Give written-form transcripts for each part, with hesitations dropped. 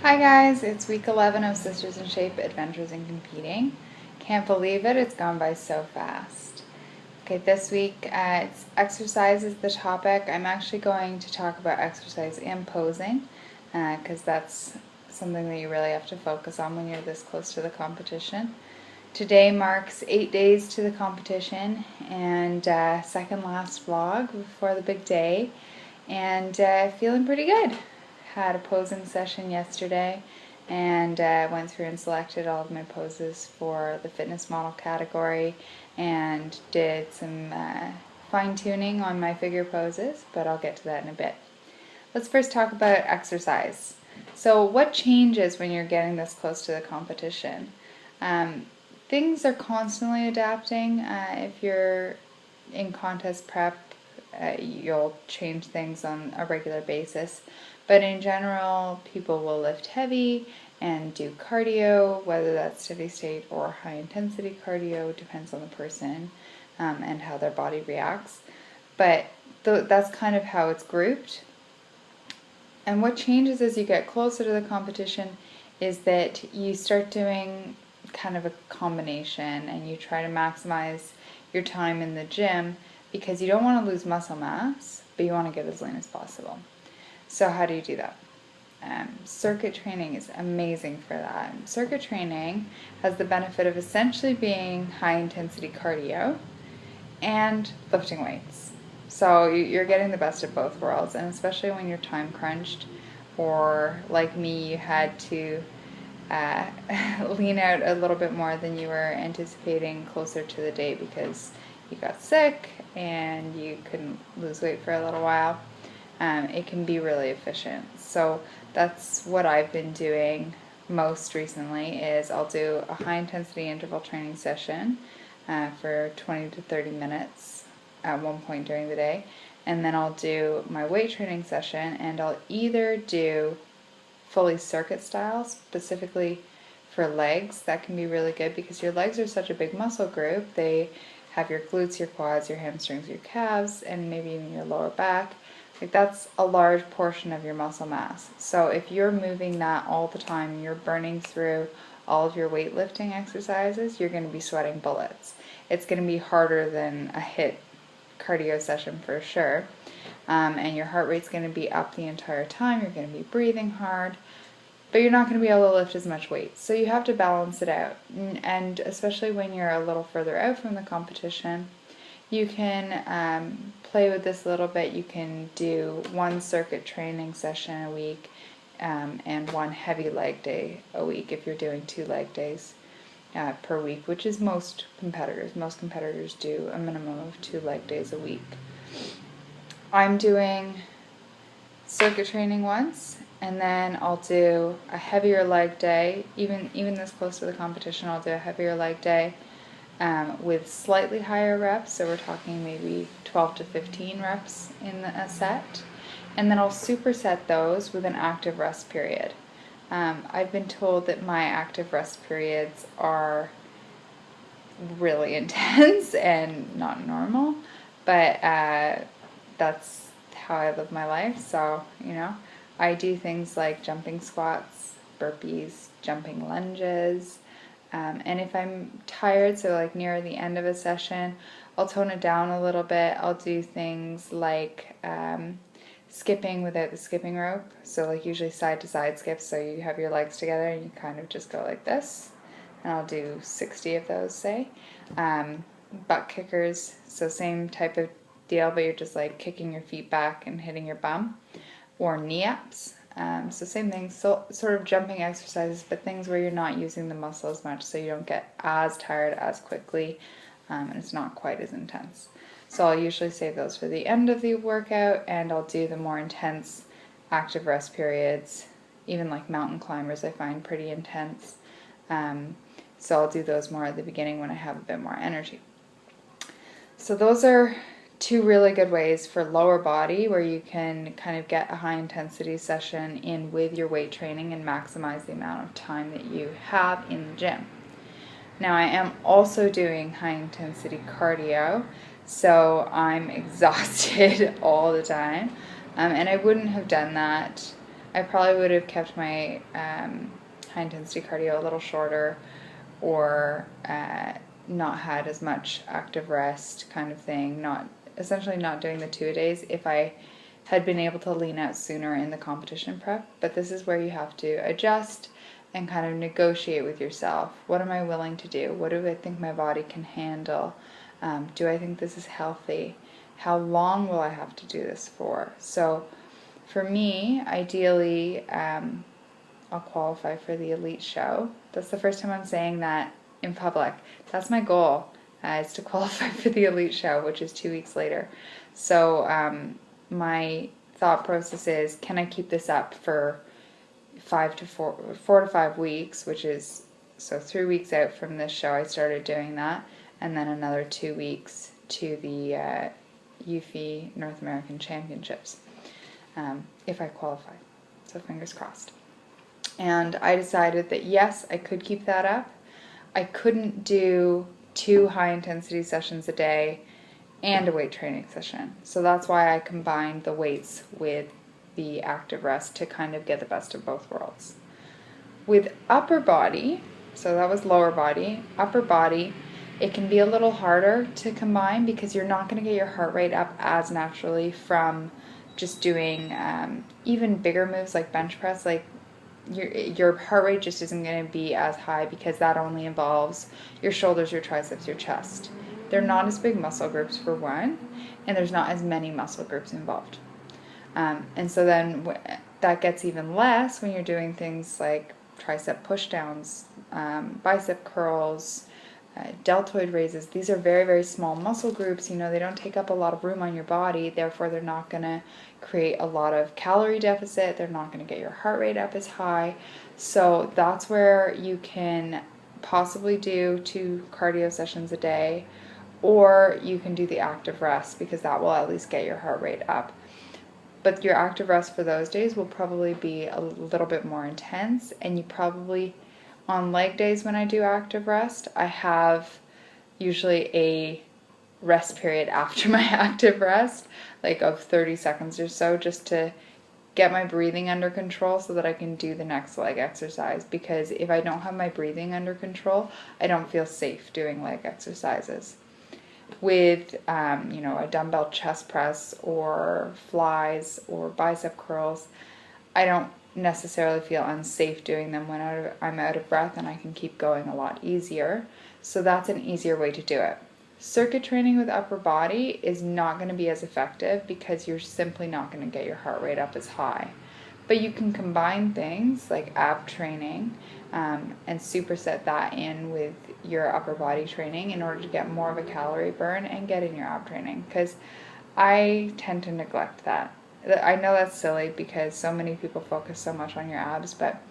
Hi guys, it's week 11 of Sisters in Shape, Adventures in Competing. Can't believe it, it's gone by so fast. Okay, this week it's exercise is the topic. I'm actually going to talk about exercise and posing because that's something that you really have to focus on when you're this close to the competition. Today marks 8 days to the competition and second last vlog before the big day, and feeling pretty good. Had a posing session yesterday and went through and selected all of my poses for the fitness model category and did some fine-tuning on my figure poses, but I'll get to that in a bit. Let's first talk about exercise. So what changes when you're getting this close to the competition? Things are constantly adapting. If you're in contest prep, you'll change things on a regular basis. But in general, people will lift heavy and do cardio, whether that's steady state or high intensity cardio, depends on the person and how their body reacts. But that's kind of how it's grouped. And what changes as you get closer to the competition is that you start doing kind of a combination and you try to maximize your time in the gym because you don't want to lose muscle mass, but you want to get as lean as possible. So how do you do that? Circuit training is amazing for that. Circuit training has the benefit of essentially being high intensity cardio and lifting weights. So you're getting the best of both worlds, and especially when you're time crunched, or like me, you had to lean out a little bit more than you were anticipating closer to the date because you got sick and you couldn't lose weight for a little while. It can be really efficient. So that's what I've been doing most recently is I'll do a high intensity interval training session for 20 to 30 minutes at one point during the day, and then I'll do my weight training session, and I'll either do fully circuit style, specifically for legs. That can be really good because your legs are such a big muscle group. They have your glutes, your quads, your hamstrings, your calves, and maybe even your lower back. Like that's a large portion of your muscle mass. So if you're moving that all the time, you're burning through all of your weightlifting exercises, you're going to be sweating bullets. It's going to be harder than a HIIT cardio session for sure. And your heart rate's going to be up the entire time. You're going to be breathing hard, but you're not going to be able to lift as much weight. So you have to balance it out. And especially when you're a little further out from the competition, you can play with this a little bit. You can do one circuit training session a week and one heavy leg day a week if you're doing 2 leg days per week, which is most competitors. Most competitors do a minimum of 2 leg days a week. I'm doing circuit training once, and then I'll do a heavier leg day. Even this close to the competition, I'll do a heavier leg day with slightly higher reps, so we're talking maybe 12 to 15 reps in a set, and then I'll superset those with an active rest period. I've been told that my active rest periods are really intense and not normal, but that's how I live my life. So, I do things like jumping squats, burpees, jumping lunges, and if I'm tired, so like near the end of a session, I'll tone it down a little bit. I'll do things like skipping without the skipping rope, so like usually side to side skips, so you have your legs together and you kind of just go like this, and I'll do 60 of those, say. Butt kickers, so same type of deal, but you're just like kicking your feet back and hitting your bum, or knee ups. So same thing, so sort of jumping exercises, but things where you're not using the muscle as much, so you don't get as tired as quickly, and it's not quite as intense. So I'll usually save those for the end of the workout, and I'll do the more intense active rest periods. Even like mountain climbers I find pretty intense. So I'll do those more at the beginning when I have a bit more energy. So those are 2 really good ways for lower body where you can kind of get a high intensity session in with your weight training and maximize the amount of time that you have in the gym. Now I am also doing high intensity cardio, so I'm exhausted all the time, and I wouldn't have done that I probably would have kept my high intensity cardio a little shorter, or not had as much active rest kind of thing, essentially not doing the 2-a-days if I had been able to lean out sooner in the competition prep. But this is where you have to adjust and kind of negotiate with yourself. What am I willing to do? What do I think my body can handle? Do I think this is healthy? How long will I have to do this for? So for me, ideally, I'll qualify for the elite show. That's the first time I'm saying that in public. That's my goal, is to qualify for the elite show, which is 2 weeks later. So my thought process is, can I keep this up for 4 to 5 weeks, which is, so 3 weeks out from this show I started doing that, and then another 2 weeks to the UFI North American Championships, if I qualify. So fingers crossed. And I decided that yes, I could keep that up. I couldn't do 2 high intensity sessions a day and a weight training session. So that's why I combined the weights with the active rest to kind of get the best of both worlds. With upper body, so that was lower body, upper body, it can be a little harder to combine because you're not going to get your heart rate up as naturally from just doing even bigger moves like bench press. Like your heart rate just isn't going to be as high because that only involves your shoulders, your triceps, your chest. They're not as big muscle groups for one, and there's not as many muscle groups involved. And so then that gets even less when you're doing things like tricep pushdowns, bicep curls, deltoid raises. These are very, very small muscle groups. They don't take up a lot of room on your body, therefore they're not going to create a lot of calorie deficit. They're not going to get your heart rate up as high. So that's where you can possibly do 2 cardio sessions a day, or you can do the active rest because that will at least get your heart rate up. But your active rest for those days will probably be a little bit more intense, and you probably, on leg days when I do active rest, I have usually a rest period after my active rest, like of 30 seconds or so, just to get my breathing under control so that I can do the next leg exercise. Because if I don't have my breathing under control, I don't feel safe doing leg exercises. With a dumbbell chest press or flies or bicep curls, I don't necessarily feel unsafe doing them when I'm out of breath, and I can keep going a lot easier. So that's an easier way to do it. Circuit training with upper body is not going to be as effective because you're simply not going to get your heart rate up as high. But you can combine things like ab training and superset that in with your upper body training in order to get more of a calorie burn and get in your ab training, because I tend to neglect that. I know that's silly because so many people focus so much on your abs, but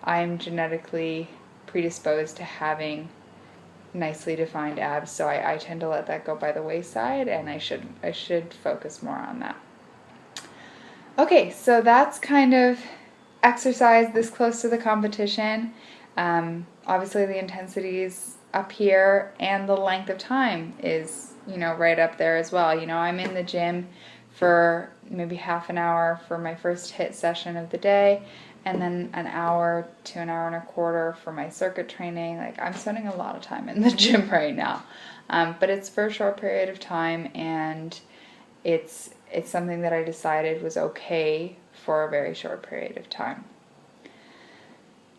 I'm genetically predisposed to having nicely defined abs, so I tend to let that go by the wayside, and I should focus more on that. Okay, so that's kind of exercise this close to the competition. Obviously the intensity is up here, and the length of time is, right up there as well. I'm in the gym for maybe half an hour for my first HIIT session of the day, and then an hour to an hour and a quarter for my circuit training. Like, I'm spending a lot of time in the gym right now, but it's for a short period of time, and it's something that I decided was okay for a very short period of time.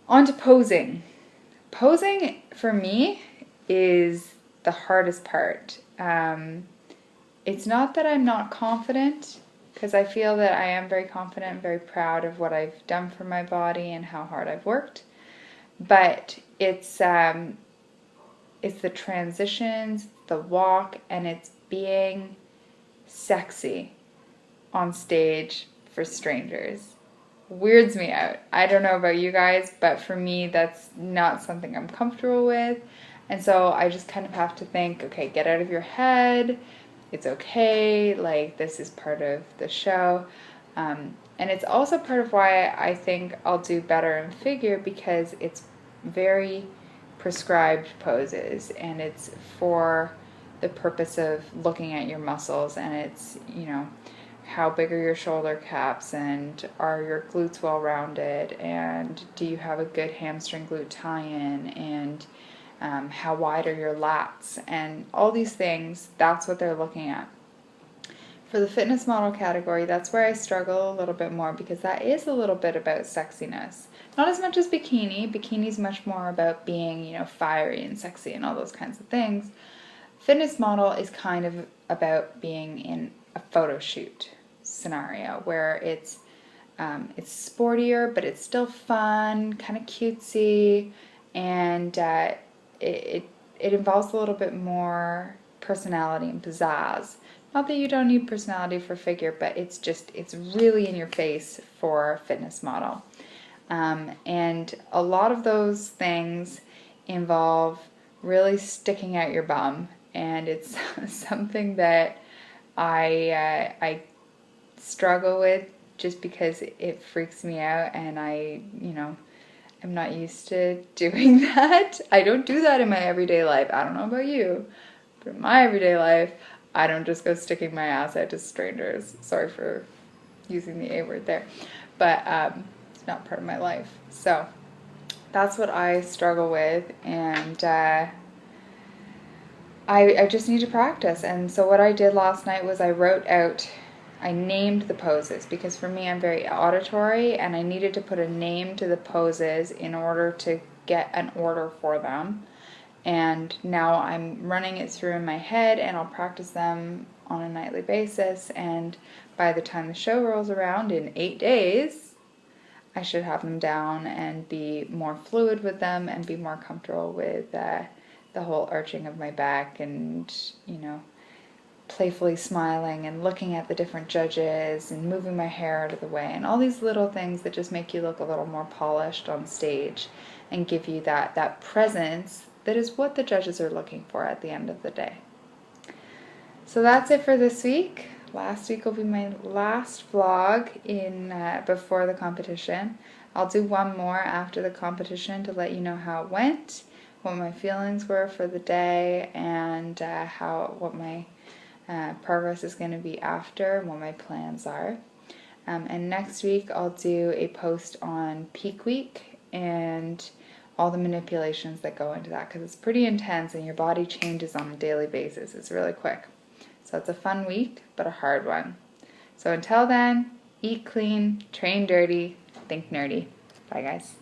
On to posing. Posing for me is the hardest part. It's not that I'm not confident, because I feel that I am very confident and very proud of what I've done for my body and how hard I've worked. But it's the transitions, the walk, and it's being sexy on stage for strangers. Weirds me out. I don't know about you guys, but for me, that's not something I'm comfortable with. And so I just kind of have to think, okay, get out of your head. It's okay. Like, this is part of the show. And it's also part of why I think I'll do better in figure, because it's very prescribed poses, and it's for the purpose of looking at your muscles, and it's, how big are your shoulder caps, and are your glutes well rounded, and do you have a good hamstring glute tie-in, and how wide are your lats, and all these things. That's what they're looking at. For the fitness model category, that's where I struggle a little bit more, because that is a little bit about sexiness. Not as much as bikini. Bikini's much more about being, fiery and sexy and all those kinds of things. Fitness model is kind of about being in a photo shoot scenario where it's sportier, but it's still fun, kind of cutesy, and it involves a little bit more personality and pizzazz. Not that you don't need personality for figure, but it's really in your face for a fitness model. And a lot of those things involve really sticking out your bum, and it's something that I struggle with, just because it freaks me out, and I'm not used to doing that. I don't do that in my everyday life. I don't know about you, but in my everyday life, I don't just go sticking my ass out to strangers. Sorry for using the A word there, but it's not part of my life. So that's what I struggle with, and I just need to practice. And so what I did last night was I named the poses, because for me, I'm very auditory, and I needed to put a name to the poses in order to get an order for them. And now I'm running it through in my head, and I'll practice them on a nightly basis, and by the time the show rolls around in 8 days, I should have them down and be more fluid with them, and be more comfortable with the whole arching of my back, and playfully smiling and looking at the different judges and moving my hair out of the way, and all these little things that just make you look a little more polished on stage and give you that presence that is what the judges are looking for at the end of the day. So that's it for this week. Last week will be my last vlog before the competition. I'll do one more after the competition to let you know how it went, what my feelings were for the day, and what my progress is going to be after, and what my plans are. And next week I'll do a post on peak week and all the manipulations that go into that, because it's pretty intense and your body changes on a daily basis. It's really quick. So it's a fun week, but a hard one. So until then, eat clean, train dirty, think nerdy. Bye guys.